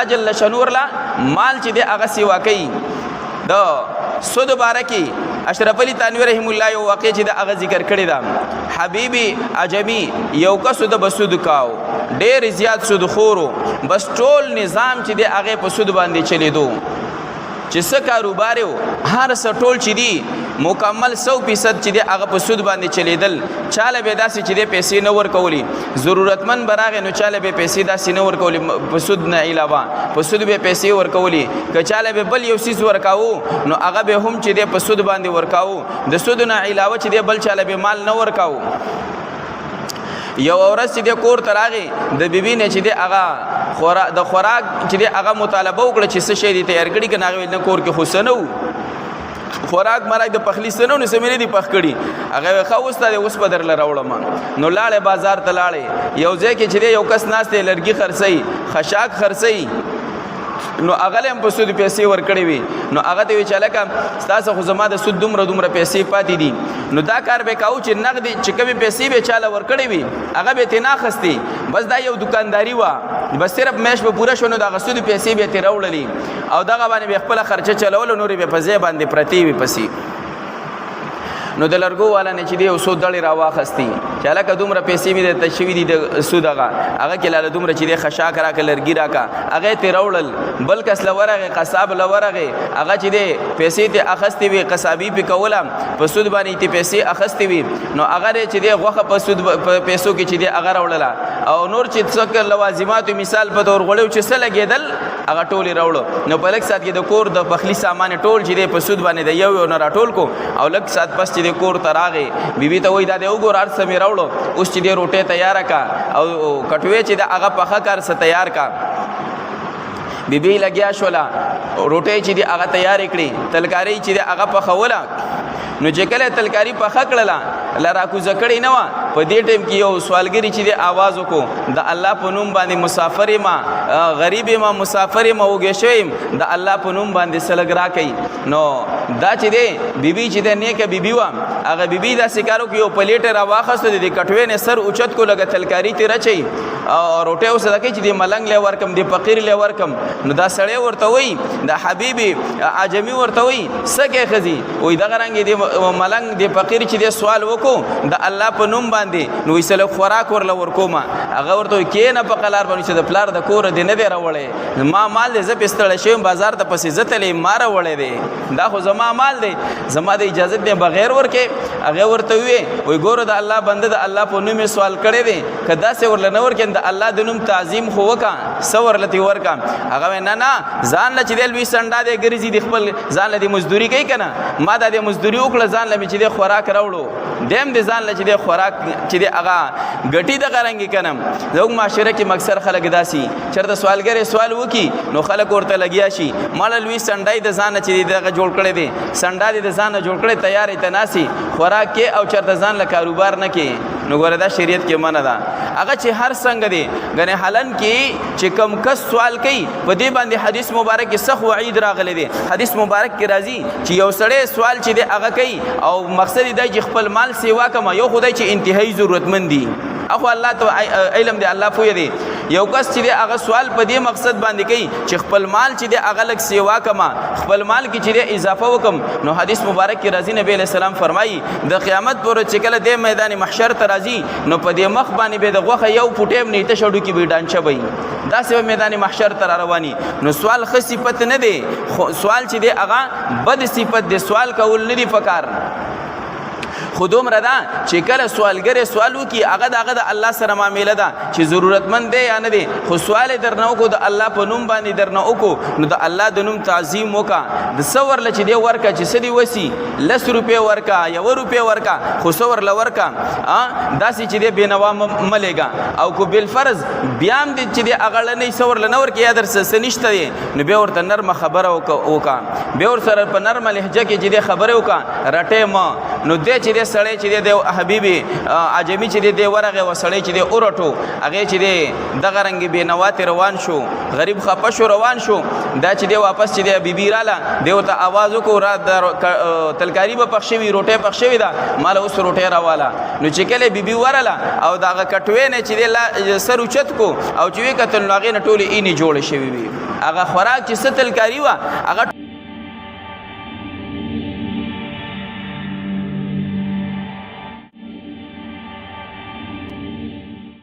جل شنور لا مال چې دی هغه سیوا کوي د سود بارکی اشرف علی تنویر رحم الله یو واقع چې د هغه ذکر کړی دا حبیبی عجمی یو کس د بسود کاو ډیر زیات سود خورو بس ټول نظام چې دی هغه په سود باندې چلیدو چې څه کاروبار هر څه ټول چې دی مکمل 100% چې دی هغه په سود باندې چلیدل چاله به داسې چې دی پیسې نه ورکولي ضرورتمن براغه نو چاله به پیسې داسې نه ورکولي په سود نه علاوه په سود به پیسې ورکولي که چاله به بل یو سیس ورکاو نو هغه به هم چې دی په سود باندې ورکاو د سود نه علاوه چې دی بل چاله به مال نه ورکاو یو ورځ چې د کور تراغي د بیبي نه چې د هغه د خوراک چې د هغه مطالبه وکړه چې څه شی دي تیار کړي کنه هغه نه کور کې حسنو خوراک مرای د پخلی سنو نه سمې دي پخ کړي هغه خوسته د اوس په در لراوړم نو لاړې بازار ته لاړې یو ځای کې چې یو کس ناشته لرګي خرڅي خشاک خرڅي نو هغه هم په سود پیسې ورکړې وي نو هغه ته وی چې لکه تاسو خو زما د سود دومره پیسې پاتې دي نو دا کار به کاو چې نقد چې کومې پیسې به چاله ورکړې وي هغه به تینا خستي بس دا یو دکانداری وا بس صرف میش به پوره شونه د سود پیسې به تیراولې او دغه باندې به خپل خرچه چلول نورې به په ځای باندې پرتی وي پسې نو د لرګو والا نه چې دی او سود دړي راواخستي چې لکه دومره پیسې مې د تشوي دي د سود هغه کې لاله دومره چې دی خشاک راک لرګي راکا هغه تیراولل بل کس لورغه قصاب لورغه هغه چې دی پیسې ته اخستي وي قصابي په کوله په سود باندې ته پیسې اخستي وي نو هغه چې دی غوخه په سود پیسو کې چې دی هغه راولله او نور چې څوک لوازمات مثال په تور غړو چې څه لګیدل هغه ټولي راوړو نو په لک سات کې د کور د پخلی سامان ټول چې دی په سود باندې د یو نه راټول کو او لک سات پس د کور تراغه بیبي ته وای دا د وګور ار سمې راوړو اوس چې د روټه تیار کا او کټوي چې د هغه پخه کار څه تیار کا بیبي لګیا شولا روټه چې د هغه تیار کړي تلکاری چې د هغه پخوله نو چې کله تلکاری پخه کړله لرا کو زکړی نه وا په دې ټیم کې یو سوالګری چې د आवाज وکړو د الله په نوم باندې مسافر ما غریب ما مسافر ما وګې شویم د الله په نوم باندې سلګ را کوي نو دا چې دی بیبي چې د نیکه بیبي و هغه بیبي دا سکارو کې یو پلیټ را واخصته د کټوې نه سر اوچت کو لګه تلکاری تی رچي او روټه اوس دکې چې د ملنګ له ورکم د فقیر له ورکم نو دا سړی ورته وای د حبيبي عجمی ورته وای سګه خزي وای دغه رنګ دی ملنګ د فقیر چې د سوال وکړو د الله په نوم باندې نو یسله خوراک ورل ورکوما هغه ورته کې نه په قلار باندې چې د پلار د کور دی نه دی راوړې ما مال دې ز پستړ شوم بازار ته پسې زتلې مار وړې دی دا خو زما مال دی زما د اجازه دی بغیر ورکه هغه ورته وی ګوره د الله بنده د الله په نوم سوال کړي دی کدا سه ورل نه ورکه د الله د نوم تعظیم خو وکا سور لتی ورکا هغه نه ځان ل چې د لوي سنډا دی ګرځي د خپل ځان ل د مزدوري کوي کنه ما د مزدوري وکړه ځان ل چې د خوراک راوړو دیم د ځان ل چې د خوراک چې د هغه غټي د غرنګي کنم زوګ معاشره کې مکسر خلک داسي چرته سوالګر سوال وکي نو خلک ورته لګیا شي مال لوي سنډای د ځان چې دغه جوړ کړي دي سنډا د ځان جوړ کړي تیارې تناسي خوراک کې او چرته ځان له کاروبار نه کې نو ګوره دا شریعت کې منع ده هغه چې هر څنګه دی غنه حلن کې چې کم کس سوال کوي په دې باندې حدیث مبارک کې سخ وعید راغلی دی حدیث مبارک کې راځي چې یو سړی سوال چې دی هغه کوي او مقصد دی چې خپل مال سیوا کما یو خدای چې انتهایی ضرورتمند دي اخو الله ته علم دی الله پوی دی یو کس چې دی هغه سوال په دې مقصد باندې کوي چې خپل مال چې دی هغه لک سیوا کما خپل مال کې چې دی اضافه وکم نو حدیث مبارک کې راځي نبی علیہ السلام فرمایي د قیامت پر چې کله د میدان محشر ته راځي نو په دې مخ باندې به د غوخه یو پټیم نه ته شډو کې به ډانچه وي دا سه میدان محشر ته رواني نو سوال خ صفت نه دی سوال چې دی هغه بد صفت دی سوال کول نه دی پکار خودم ردا چې کله سوالګر سوالو کې هغه د الله سره معاملې ده چې ضرورتمند دی یا نه دی خو سوال درنه کو د الله په نوم باندې درنه وکړو نو د الله د نوم تعظیم وکا د سور لچ دی ورکا چې سدي وسی 10 روپے ورکا یا 1 روپے ورکا خو سور لورکا داسې چې دی بنوا ملګا او کو بل فرض بیام دي چې دی هغه نه سور لنور کې یا در سنشته دی نو به ورته نرم خبره وکا به ور سره په نرم لهجه کې چې دی خبره وکا رټه ما نو دې چې دې سړی چې دې حبیبي عجمی چې دې ورغه و سړی چې دې اورټو هغه چې دې دغه رنګ بینوات روان شو غریب خپه شو روان شو دا چې دې واپس چې دې بیبي رااله دیو ته आवाज وکړ را تلکاری به پخښوي روټه پخښوي دا مال اوس روټه راواله نو چې کله بیبي وراله او دغه کټوي نه چې دې سر اوچت کو او چې وی کتل هغه نه ټوله اینی جوړ شوی وي هغه خوراک چې ستل کاری و هغه